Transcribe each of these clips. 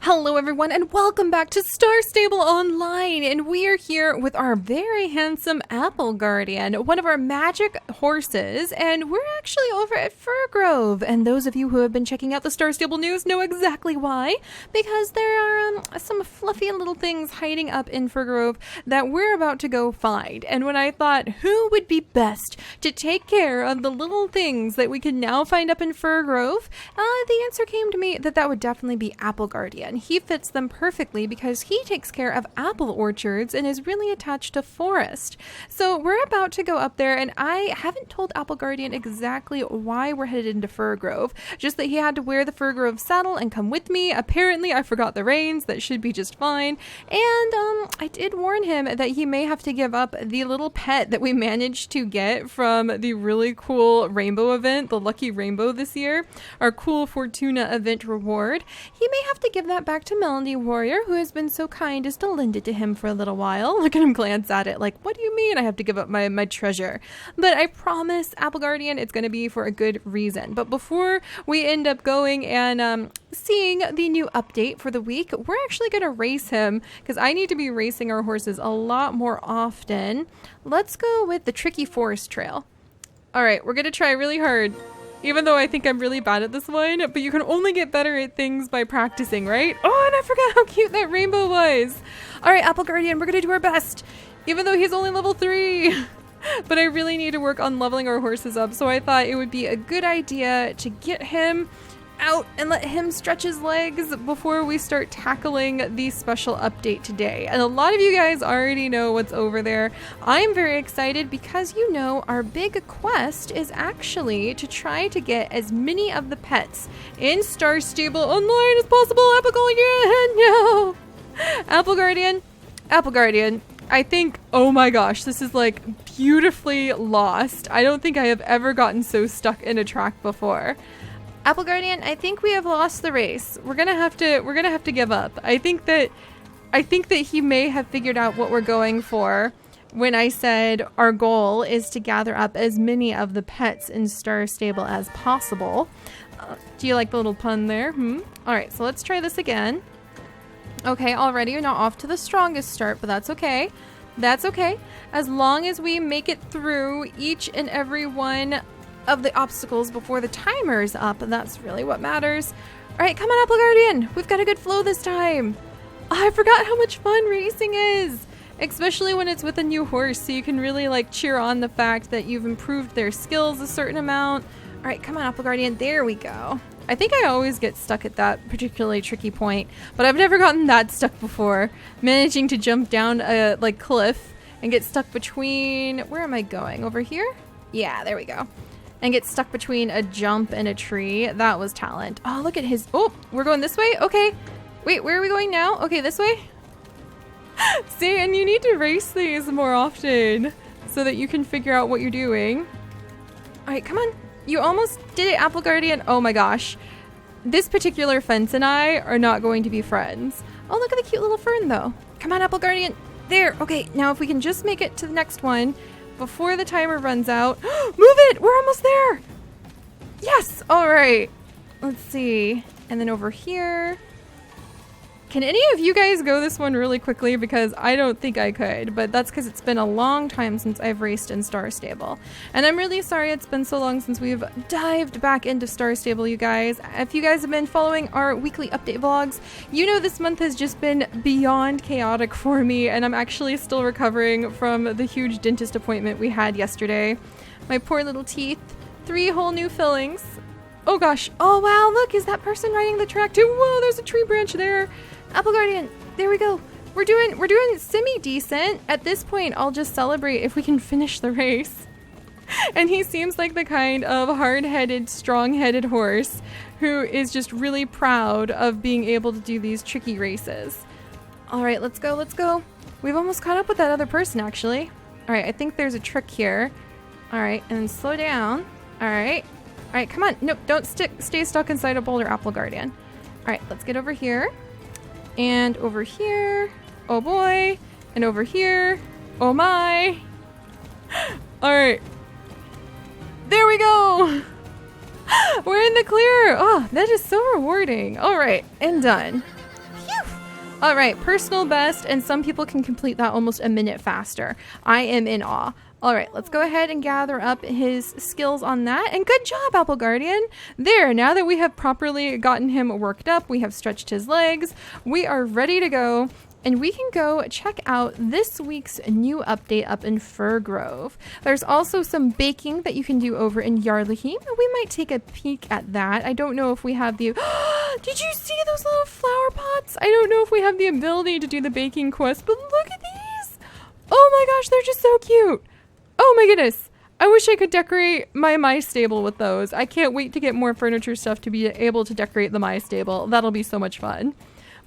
Hello everyone and welcome back to Star Stable Online, and we are here with our very handsome Apple Guardian, one of our magic horses, and we're actually over at Fir Grove, and those of you who have been checking out the Star Stable news know exactly why, because there are some fluffy little things hiding up in Fir Grove that we're about to go find. And when I thought who would be best to take care of the little things that we can now find up in Fir Grove, the answer came to me that would definitely be Apple Guardian. He fits them perfectly because he takes care of apple orchards and is really attached to forest. So we're about to go up there, and I haven't told Apple Guardian exactly why we're headed into Fir Grove, just that he had to wear the Fir Grove saddle and come with me. Apparently I forgot the reins, that should be just fine. And I did warn him that he may have to give up the little pet that we managed to get from the really cool rainbow event, the Lucky Rainbow this year, our cool Fortuna event reward. He may have to give that back to Melody Warrior, who has been so kind as to lend it to him for a little while. Look at him glance at it like, what do you mean I have to give up my treasure? But I promise, Apple Guardian, it's going to be for a good reason. But before we end up going and seeing the new update for the week, we're actually going to race him, because I need to be racing our horses a lot more often. Let's go with the tricky forest trail. All right, we're going to try really hard. Even though I think I'm really bad at this one, but you can only get better at things by practicing, right? Oh, and I forgot how cute that rainbow was. All right, Apple Guardian, we're gonna do our best, even though he's only level 3. But I really need to work on leveling our horses up, so I thought it would be a good idea to get him out and let him stretch his legs before we start tackling the special update today. And a lot of you guys already know what's over there. I'm very excited because, you know, our big quest is actually to try to get as many of the pets in Star Stable Online as possible. Apple Guardian, no! Apple Guardian, I think, oh my gosh, this is like beautifully lost. I don't think I have ever gotten so stuck in a track before. Apple Guardian, I think we have lost the race. We're gonna have to give up. I think that he may have figured out what we're going for when I said our goal is to gather up as many of the pets in Star Stable as possible. Do you like the little pun there? All right, so let's try this again. Okay, already you're not off to the strongest start, but that's okay. That's okay. As long as we make it through each and every one of the obstacles before the timer is up, and that's really what matters. All right, come on, Apple Guardian. We've got a good flow this time. Oh, I forgot how much fun racing is, especially when it's with a new horse, so you can really like cheer on the fact that you've improved their skills a certain amount. All right, come on, Apple Guardian. There we go. I think I always get stuck at that particularly tricky point, but I've never gotten that stuck before. Managing to jump down a like cliff and get stuck between, where am I going? Over here? Yeah, there we go. And get stuck between a jump and a tree. That was talent. Oh, look at his... Oh, we're going this way? Okay. Wait, where are we going now? Okay, this way? See, and you need to race these more often so that you can figure out what you're doing. All right, come on. You almost did it, Apple Guardian. Oh my gosh. This particular fence and I are not going to be friends. Oh, look at the cute little fern, though. Come on, Apple Guardian. There. Okay, now if we can just make it to the next one before the timer runs out. Move it! We're almost there! Yes! All right. Let's see. And then over here. Can any of you guys go this one really quickly? Because I don't think I could, but that's because it's been a long time since I've raced in Star Stable. And I'm really sorry it's been so long since we've dived back into Star Stable, you guys. If you guys have been following our weekly update vlogs, you know this month has just been beyond chaotic for me, and I'm actually still recovering from the huge dentist appointment we had yesterday. My poor little teeth. 3 whole new fillings. Oh gosh. Oh wow, look, is that person riding the track too? Whoa, there's a tree branch there. Apple Guardian, there we go. We're doing semi-decent. At this point, I'll just celebrate if we can finish the race. And he seems like the kind of hard-headed, strong-headed horse who is just really proud of being able to do these tricky races. All right, let's go, let's go. We've almost caught up with that other person, actually. All right, I think there's a trick here. All right, and then slow down. All right, come on. Nope, don't stay stuck inside a boulder, Apple Guardian. All right, let's get over here. And over here. Oh boy. And over here. Oh my. All right. There we go. We're in the clear. Oh, that is so rewarding. All right, and done. All right, personal best, and some people can complete that almost a minute faster. I am in awe. All right, let's go ahead and gather up his skills on that. And good job, Apple Guardian. There, now that we have properly gotten him worked up, we have stretched his legs, we are ready to go. And we can go check out this week's new update up in Fir Grove. There's also some baking that you can do over in Yarlahim. We might take a peek at that. I don't know if we have the... Did you see those little flower pots? I don't know if we have the ability to do the baking quest, but look at these. Oh my gosh, they're just so cute. Oh my goodness. I wish I could decorate my mice stable with those. I can't wait to get more furniture stuff to be able to decorate the mice stable. That'll be so much fun.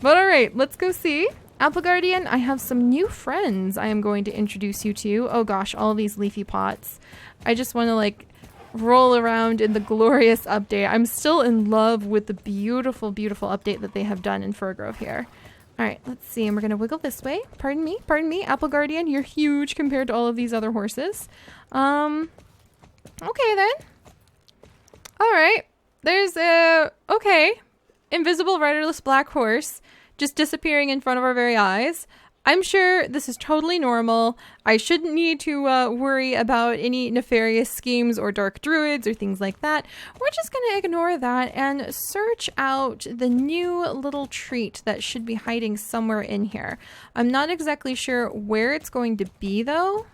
But all right, let's go see. Apple Guardian, I have some new friends I am going to introduce you to. Oh gosh, all these leafy pots. I just want to like roll around in the glorious update. I'm still in love with the beautiful, beautiful update that they have done in Fir Grove here. All right, let's see. And we're going to wiggle this way. Pardon me. Apple Guardian, you're huge compared to all of these other horses. Okay then. All right. There's a, okay, invisible riderless black horse just disappearing in front of our very eyes. I'm sure this is totally normal. I shouldn't need to worry about any nefarious schemes or dark druids or things like that. We're just going to ignore that and search out the new little treat that should be hiding somewhere in here. I'm not exactly sure where it's going to be though,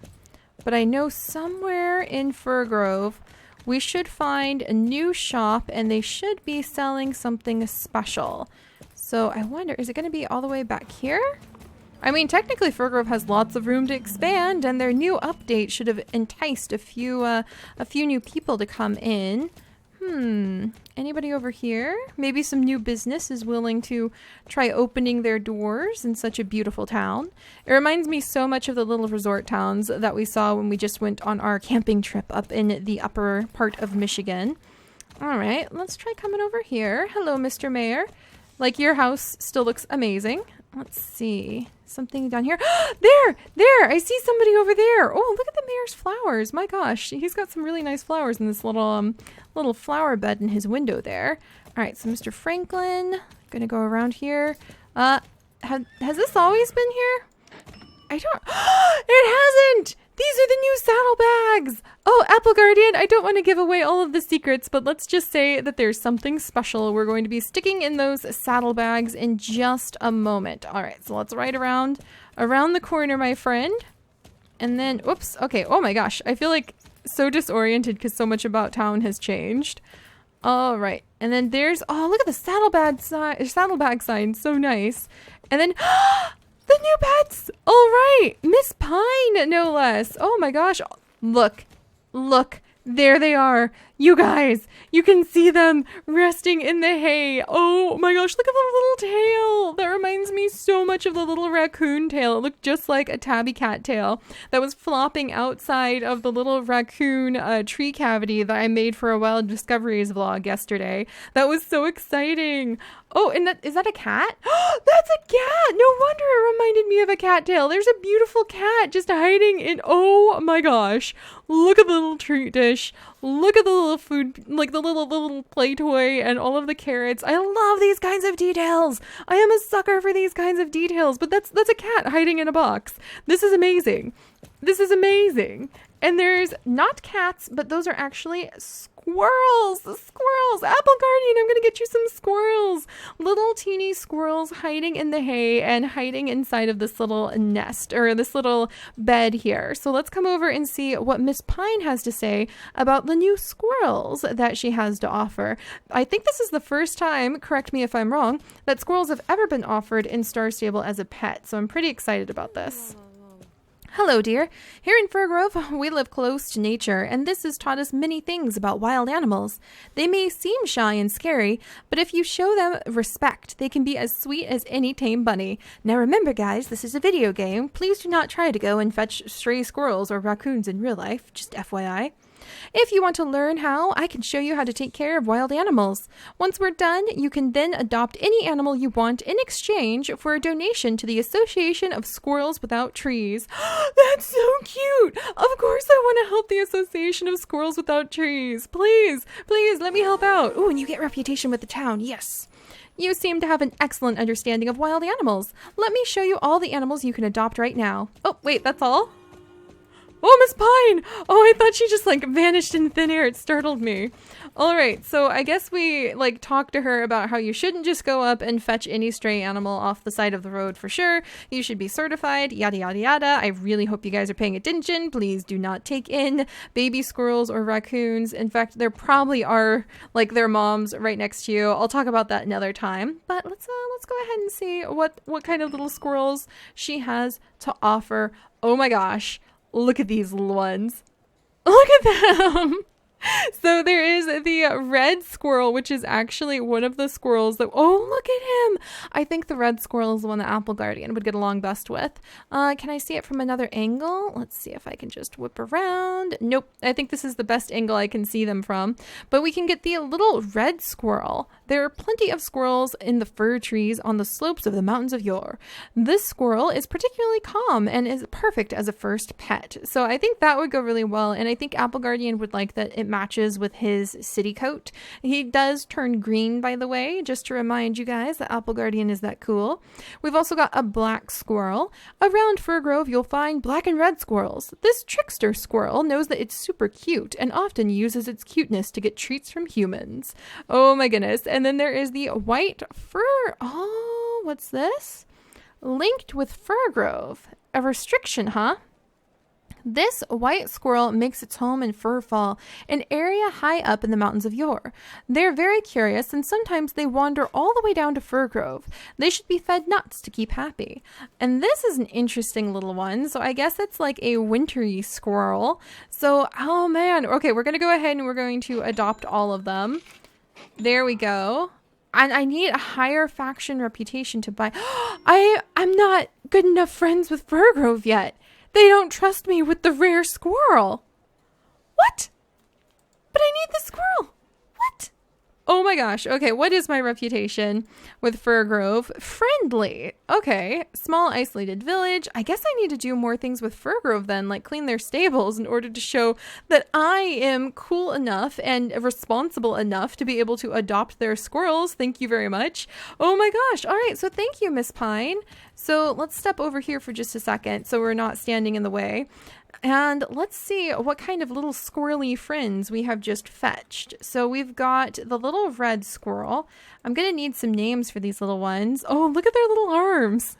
but I know somewhere in Fir Grove we should find a new shop and they should be selling something special. So I wonder, is it going to be all the way back here? I mean, technically Fir Grove has lots of room to expand, and their new update should have enticed a few new people to come in. Anybody over here? Maybe some new business is willing to try opening their doors in such a beautiful town. It reminds me so much of the little resort towns that we saw when we just went on our camping trip up in the upper part of Michigan. All right, let's try coming over here. Hello, Mr. Mayor. Like, your house still looks amazing. Let's see. Something down here. There! I see somebody over there. Oh, look at the mayor's flowers. My gosh. He's got some really nice flowers in this little flower bed in his window there. All right, so Mr. Franklin. Gonna go around here. Has this always been here? I don't... It hasn't! These are the new saddlebags! Oh, Apple Guardian, I don't want to give away all of the secrets, but let's just say that there's something special we're going to be sticking in those saddlebags in just a moment. All right, so let's ride around the corner, my friend. And then, oops, okay, oh my gosh, I feel like so disoriented because so much about town has changed. All right, and then there's, oh, look at the saddlebag sign, so nice. And then... The new pets! All right! Miss Pine, no less. Oh my gosh. Look. There they are. You guys, you can see them resting in the hay. Oh my gosh, look at the little tail. That reminds me so much of the little raccoon tail. It looked just like a tabby cat tail that was flopping outside of the little raccoon tree cavity that I made for a Wild Discoveries vlog yesterday. That was so exciting. Oh, and is that a cat? That's a cat! No wonder it reminded me of a cat tail. There's a beautiful cat just hiding in... Oh my gosh. Look at the little treat dish. Look at the little food, like the little play toy and all of the carrots. I love these kinds of details. I am a sucker for these kinds of details, but that's a cat hiding in a box. This is amazing. This is amazing. And there's not cats, but those are actually squirrels. Squirrels. Apple Guardian, I'm going to get you some squirrels. Little teeny squirrels hiding in the hay and hiding inside of this little nest or this little bed here. So let's come over and see what Miss Pine has to say about the new squirrels that she has to offer. I think this is the first time, correct me if I'm wrong, that squirrels have ever been offered in Star Stable as a pet. So I'm pretty excited about this. Hello, dear. Here in Fir Grove, we live close to nature, and this has taught us many things about wild animals. They may seem shy and scary, but if you show them respect, they can be as sweet as any tame bunny. Now remember, guys, this is a video game. Please do not try to go and fetch stray squirrels or raccoons in real life, just FYI. If you want to learn how, I can show you how to take care of wild animals. Once we're done, you can then adopt any animal you want in exchange for a donation to the Association of Squirrels Without Trees. That's so cute! Of course I want to help the Association of Squirrels Without Trees. Please, let me help out. Oh, and you get reputation with the town. Yes. You seem to have an excellent understanding of wild animals. Let me show you all the animals you can adopt right now. Oh, wait, that's all? Oh, Miss Pine! Oh, I thought she just like vanished in thin air. It startled me. All right, so I guess we like talked to her about how you shouldn't just go up and fetch any stray animal off the side of the road for sure. You should be certified, yada, yada, yada. I really hope you guys are paying attention. Please do not take in baby squirrels or raccoons. In fact, there probably are like their moms right next to you. I'll talk about that another time. But let's go ahead and see what kind of little squirrels she has to offer. Oh my gosh. Look at these little ones. Look at them. So there is the red squirrel, which is actually one of the squirrels that, oh, look at him. I think the red squirrel is the one that Apple Guardian would get along best with. Can I see it from another angle? Let's see if I can just whip around. Nope. I think this is the best angle I can see them from. But we can get the little red squirrel. There are plenty of squirrels in the fir trees on the slopes of the mountains of Yore. This squirrel is particularly calm and is perfect as a first pet. So I think that would go really well. And I think Apple Guardian would like that it matches with his city coat. He does turn green, by the way, just to remind you guys that Apple Guardian is that cool. We've also got a black squirrel. Around Fir Grove, you'll find black and red squirrels. This trickster squirrel knows that it's super cute and often uses its cuteness to get treats from humans. Oh my goodness. And then there is the white fir. Oh, what's this? Linked with Fir Grove. A restriction, huh? This white squirrel makes its home in Firfall, an area high up in the mountains of Yore. They're very curious and sometimes they wander all the way down to Fir Grove. They should be fed nuts to keep happy. And this is an interesting little one. So I guess it's like a wintry squirrel. So, oh man. Okay, we're going to go ahead and we're going to adopt all of them. There we go. And I need a higher faction reputation to buy. I'm not good enough friends with Fir Grove yet. They don't trust me with the rare squirrel. What? But I need the squirrel. What? Oh my gosh. Okay, what is my reputation with Fir Grove? Friendly. Okay, small isolated village. I guess I need to do more things with Fir Grove then, like clean their stables in order to show that I am cool enough and responsible enough to be able to adopt their squirrels. Thank you very much. Oh my gosh. All right, so thank you, Miss Pine. So let's step over here for just a second so we're not standing in the way. And let's see what kind of little squirrely friends we have just fetched. So we've got the little red squirrel. I'm going to need some names for these little ones. Oh, look at their little arms.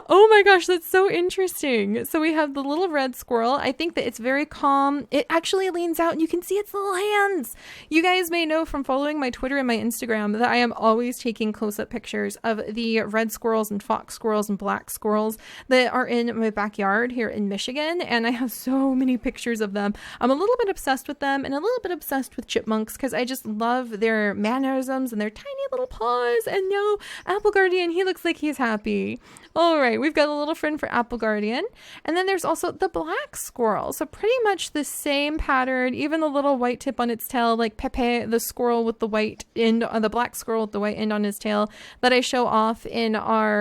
Oh my gosh, that's so interesting. So we have the little red squirrel. I think that it's very calm. It actually leans out and you can see its little hands. You guys may know from following my Twitter and my Instagram that I am always taking close-up pictures of the red squirrels and fox squirrels and black squirrels that are in my backyard here in Michigan. And I have so many pictures of them. I'm a little bit obsessed with them and a little bit obsessed with chipmunks because I just love their mannerisms and their tiny little paws. And no, Apple Guardian, he looks like he's happy. All right, we've got a little friend for Apple Guardian. And then there's also the black squirrel. So pretty much the same pattern, even the little white tip on its tail, like Pepe, the squirrel with the white end, the black squirrel with the white end on his tail that I show off in our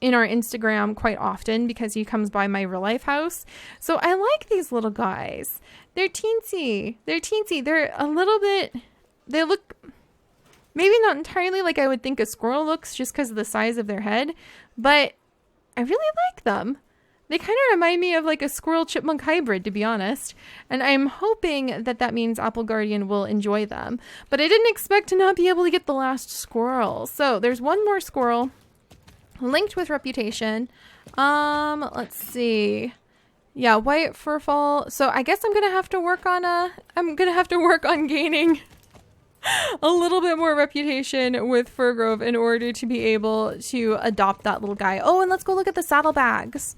Instagram quite often because he comes by my real life house. So I like these little guys. They're teensy. They're teensy. They're a little bit, they look maybe not entirely like I would think a squirrel looks just because of the size of their head, but I really like them. They kind of remind me of like a squirrel chipmunk hybrid, to be honest. And I'm hoping that that means Apple Guardian will enjoy them. But I didn't expect to not be able to get the last squirrel. So there's one more squirrel linked with reputation. Let's see. Yeah, white furfall. So I guess I'm going to have to work on gaining a little bit more reputation with Fir Grove in order to be able to adopt that little guy. Oh, and let's go look at the saddlebags.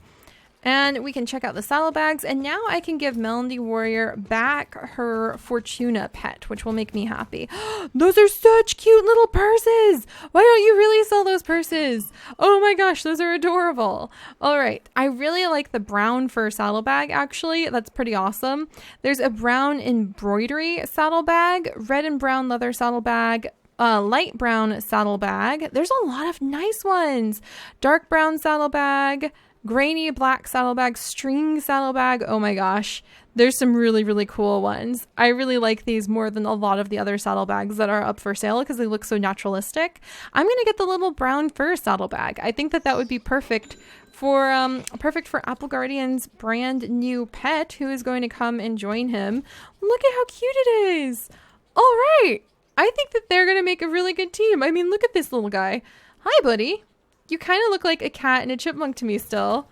And we can check out the saddlebags. And now I can give Melody Warrior back her Fortuna pet, which will make me happy. Those are such cute little purses. Why don't you really sell those purses? Oh my gosh, those are adorable. All right. I really like the brown fur saddlebag, actually. That's pretty awesome. There's a brown embroidery saddlebag, red and brown leather saddlebag, light brown saddlebag. There's a lot of nice ones. Dark brown saddlebag, grainy black saddlebag, string saddlebag. Oh my gosh. There's some really, really cool ones. I really like these more than a lot of the other saddlebags that are up for sale because they look so naturalistic. I'm going to get the little brown fur saddlebag. I think that that would be perfect for Apple Guardian's brand new pet who is going to come and join him. Look at how cute it is. All right. I think that they're going to make a really good team. I mean, look at this little guy. Hi, buddy. You kind of look like a cat and a chipmunk to me still.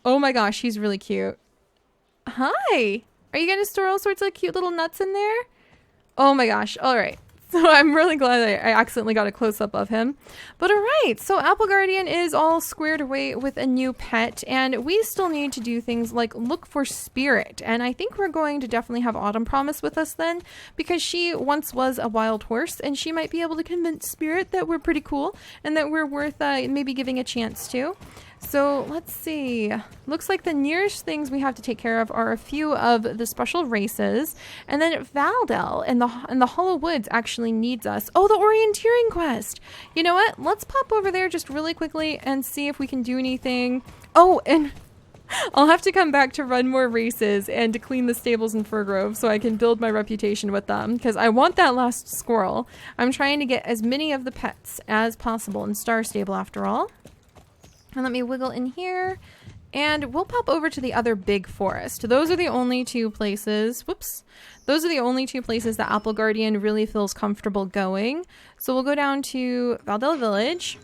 Oh my gosh, he's really cute. Hi. Are you going to store all sorts of cute little nuts in there? Oh my gosh. All right. So I'm really glad I accidentally got a close-up of him. But all right, so Apple Guardian is all squared away with a new pet, and we still need to do things like look for Spirit. And I think we're going to definitely have Autumn Promise with us then, because she once was a wild horse, and she might be able to convince Spirit that we're pretty cool and that we're worth maybe giving a chance to. So let's see. Looks like the nearest things we have to take care of are a few of the special races, and then Valdel and the Hollow Woods actually needs us. Oh, the orienteering quest. You know what? Let's pop over there just really quickly and see if we can do anything. Oh, and I'll have to come back to run more races and to clean the stables in Firgrove so I can build my reputation with them, because I want that last squirrel. I'm trying to get as many of the pets as possible in Star Stable after all. And let me wiggle in here, and we'll pop over to the other big forest. Those are the only two places, those are the only two places that Apple Guardian really feels comfortable going. So we'll go down to Valdel Village,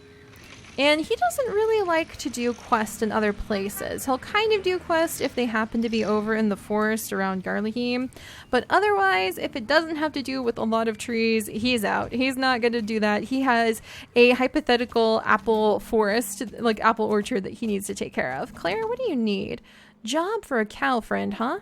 and he doesn't really like to do quests in other places. He'll kind of do quests if they happen to be over in the forest around Garleheim, but otherwise, if it doesn't have to do with a lot of trees, he's out. He's not going to do that. He has a hypothetical apple forest, like apple orchard, that he needs to take care of. Claire, what do you need? Job for a cow friend, huh?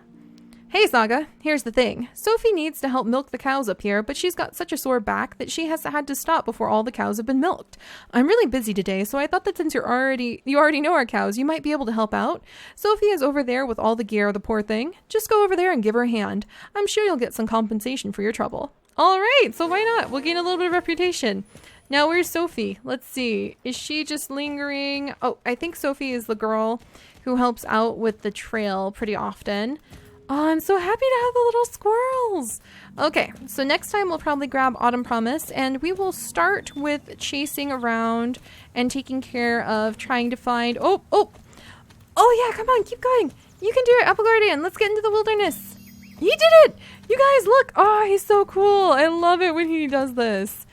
Hey, Saga, here's the thing. Sophie needs to help milk the cows up here, but she's got such a sore back that she has had to stop before all the cows have been milked. I'm really busy today, so I thought that since you already know our cows, you might be able to help out. Sophie is over there with all the gear, the poor thing. Just go over there and give her a hand. I'm sure you'll get some compensation for your trouble. All right, so why not? We'll gain a little bit of reputation. Now, where's Sophie? Let's see. Is she just lingering? Oh, I think Sophie is the girl who helps out with the trail pretty often. Oh, I'm so happy to have the little squirrels. Okay, so next time we'll probably grab Autumn Promise, and we will start with chasing around and taking care of trying to find... Oh yeah, come on, keep going. You can do it, Apple Guardian. Let's get into the wilderness. He did it! You guys, look. Oh, he's so cool. I love it when he does this.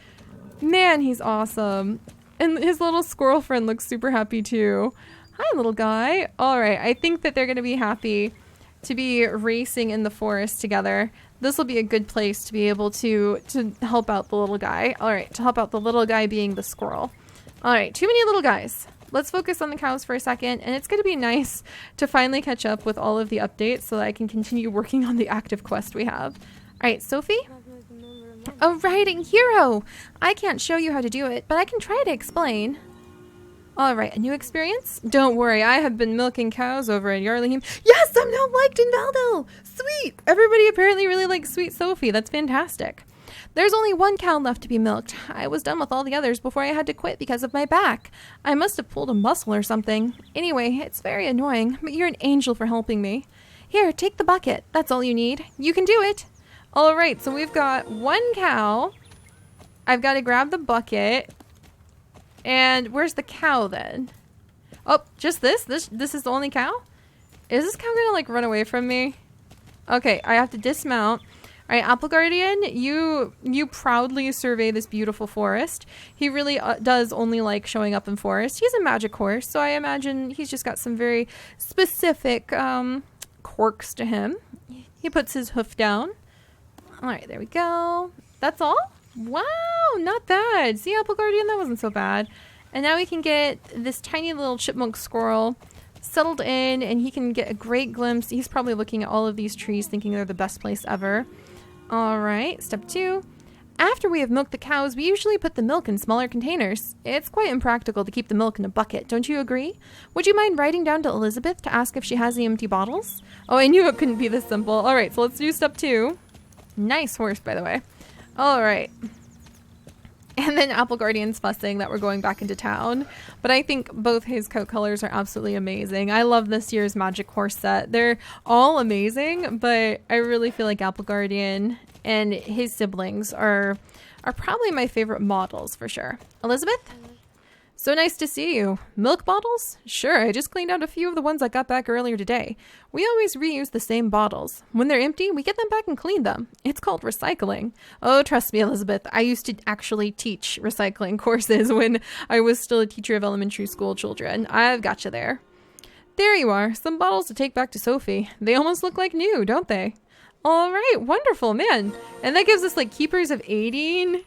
Man, he's awesome. And his little squirrel friend looks super happy too. Hi, little guy. All right, I think that they're going to be happy to be racing in the forest together. This will be a good place to be able to help out the little guy. All right, to help out the little guy being the squirrel. All right, too many little guys. Let's focus on the cows for a second, and it's going to be nice to finally catch up with all of the updates so that I can continue working on the active quest we have. All right, Sophie? A riding hero! I can't show you how to do it, but I can try to explain. Alright, a new experience? Don't worry, I have been milking cows over at Yarlheim. Yes, I'm now liked in Valdel! Sweet! Everybody apparently really likes Sweet Sophie. That's fantastic. There's only one cow left to be milked. I was done with all the others before I had to quit because of my back. I must have pulled a muscle or something. Anyway, it's very annoying, but you're an angel for helping me. Here, take the bucket. That's all you need. You can do it. Alright, so we've got one cow. I've got to grab the bucket. And where's the cow then? Oh, just this? This is the only cow? Is this cow gonna like run away from me? Okay, I have to dismount. All right, Apple Guardian, you proudly survey this beautiful forest. He really does only like showing up in forest. He's a magic horse, so I imagine he's just got some very specific quirks to him. He puts his hoof down. All right, there we go. That's all? Wow, not bad. See, Apple Guardian, that wasn't so bad. And now we can get this tiny little chipmunk squirrel settled in, and he can get a great glimpse. He's probably looking at all of these trees thinking they're the best place ever. All right, step 2. After we have milked the cows, we usually put the milk in smaller containers. It's quite impractical to keep the milk in a bucket, don't you agree? Would you mind writing down to Elizabeth to ask if she has the empty bottles? Oh, I knew it couldn't be this simple. All right, so let's do step 2. Nice horse, by the way. All right. And then Apple Guardian's fussing that we're going back into town. But I think both his coat colors are absolutely amazing. I love this year's Magic Horse set. They're all amazing, but I really feel like Apple Guardian and his siblings are probably my favorite models for sure. Elizabeth? So nice to see you. Milk bottles? Sure, I just cleaned out a few of the ones I got back earlier today. We always reuse the same bottles. When they're empty, we get them back and clean them. It's called recycling. Oh, trust me, Elizabeth, I used to actually teach recycling courses when I was still a teacher of elementary school children. I've got you there. There you are, some bottles to take back to Sophie. They almost look like new, don't they? All right, wonderful, man. And that gives us like keepers of 18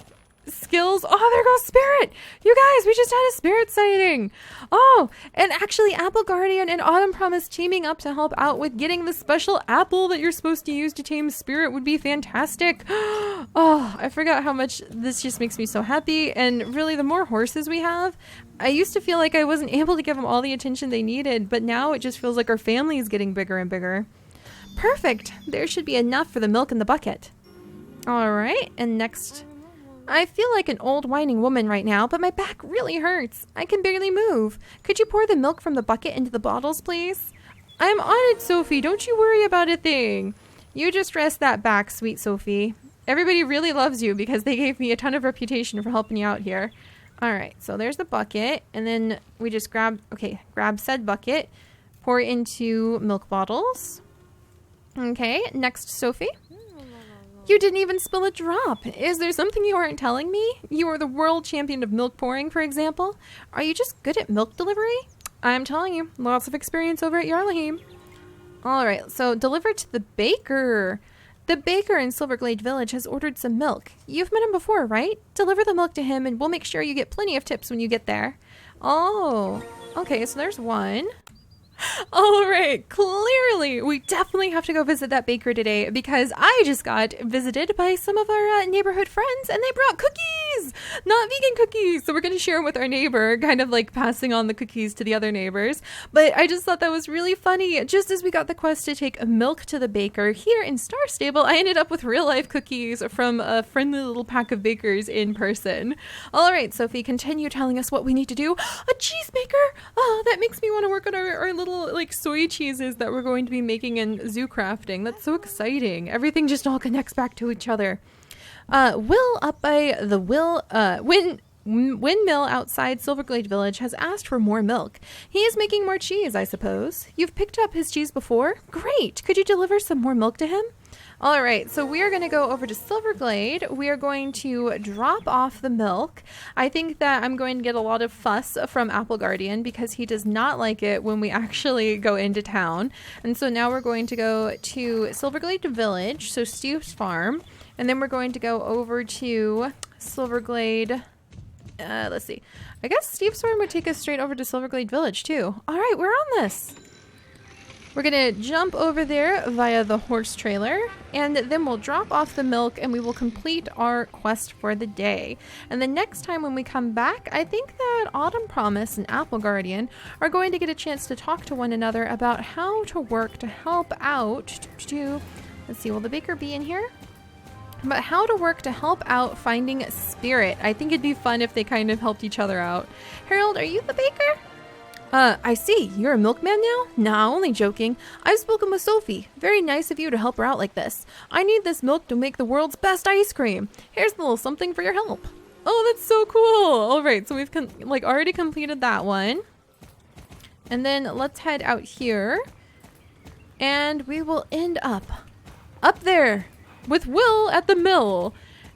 skills. Oh, there goes Spirit. You guys, we just had a Spirit sighting. Oh, and actually Apple Guardian and Autumn Promise teaming up to help out with getting the special apple that you're supposed to use to tame Spirit would be fantastic. Oh, I forgot how much this just makes me so happy. And really, the more horses we have, I used to feel like I wasn't able to give them all the attention they needed, but now it just feels like our family is getting bigger and bigger. Perfect. There should be enough for the milk in the bucket. All right, and next, I feel like an old whining woman right now, but my back really hurts. I can barely move. Could you pour the milk from the bucket into the bottles, please? I'm on it, Sophie. Don't you worry about a thing. You just rest that back, sweet Sophie. Everybody really loves you because they gave me a ton of reputation for helping you out here. All right, so there's the bucket, and then we just grab said bucket, pour into milk bottles. Okay, next, Sophie. You didn't even spill a drop. Is there something you aren't telling me? You are the world champion of milk pouring, for example. Are you just good at milk delivery? I'm telling you, lots of experience over at Yarlahim. All right, so deliver to the baker. The baker in Silverglade Village has ordered some milk. You've met him before, right? Deliver the milk to him and we'll make sure you get plenty of tips when you get there. Oh, okay, so there's one. All right, clearly we definitely have to go visit that baker today because I just got visited by some of our neighborhood friends and they brought cookies, not vegan cookies. So we're going to share them with our neighbor, kind of like passing on the cookies to the other neighbors. But I just thought that was really funny. Just as we got the quest to take milk to the baker here in Star Stable, I ended up with real life cookies from a friendly little pack of bakers in person. All right, Sophie, continue telling us what we need to do. A cheese maker? Oh, that makes me want to work on our little like soy cheeses that we're going to be making in zoo crafting. That's so exciting. Everything just all connects back to each other. Will up by the windmill outside Silverglade Village has asked for more milk. He is making more cheese, I suppose. You've picked up his cheese before? Great. Could you deliver some more milk to him? All right, so we are going to go over to Silverglade. We are going to drop off the milk. I think that I'm going to get a lot of fuss from Apple Guardian because he does not like it when we actually go into town. And so now we're going to go to Silverglade Village, so Steve's farm. And then we're going to go over to Silverglade. Let's see. I guess Steve's farm would take us straight over to Silverglade Village too. All right, we're on this. We're going to jump over there via the horse trailer, and then we'll drop off the milk and we will complete our quest for the day. And the next time when we come back, I think that Autumn Promise and Apple Guardian are going to get a chance to talk to one another about how to work to help out let's see, will the baker be in here? But how to work to help out finding Spirit. I think it'd be fun if they kind of helped each other out. Harold, are you the baker? I see. You're a milkman now? Nah, only joking. I've spoken with Sophie. Very nice of you to help her out like this. I need this milk to make the world's best ice cream. Here's a little something for your help. Oh, that's so cool. All right, so we've already completed that one. And then let's head out here. And we will end up there with Will at the mill.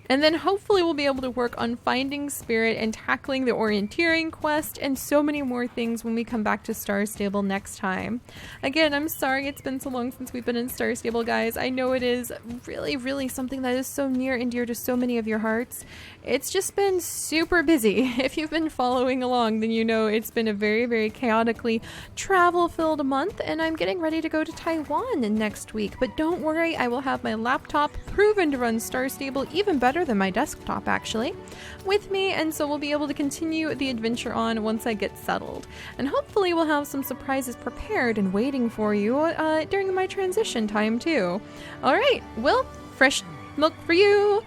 And then hopefully we'll be able to work on finding Spirit and tackling the orienteering quest and so many more things when we come back to Star Stable next time. Again, I'm sorry it's been so long since we've been in Star Stable, guys. I know it is really, really something that is so near and dear to so many of your hearts. It's just been super busy. If you've been following along, then you know it's been a very, very chaotically travel-filled month, and I'm getting ready to go to Taiwan next week. But don't worry, I will have my laptop proven to run Star Stable even better than my desktop, actually, with me, and so we'll be able to continue the adventure on once I get settled. And hopefully we'll have some surprises prepared and waiting for you during my transition time, too. All right, well, fresh milk for you.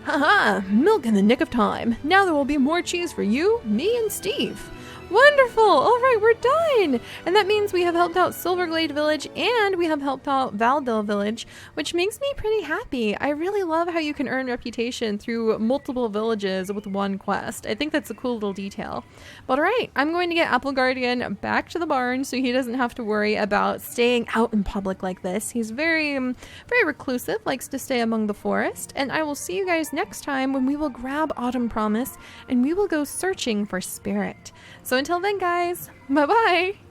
Haha, milk in the nick of time. Now there will be more cheese for you, me, and Steve. Wonderful! Alright, we're done! And that means we have helped out Silverglade Village and we have helped out Valdale Village, which makes me pretty happy. I really love how you can earn reputation through multiple villages with one quest. I think that's a cool little detail. But alright, I'm going to get Apple Guardian back to the barn so he doesn't have to worry about staying out in public like this. He's very reclusive, likes to stay among the forest, and I will see you guys next time when we will grab Autumn Promise and we will go searching for Spirit. So until then, guys, bye-bye!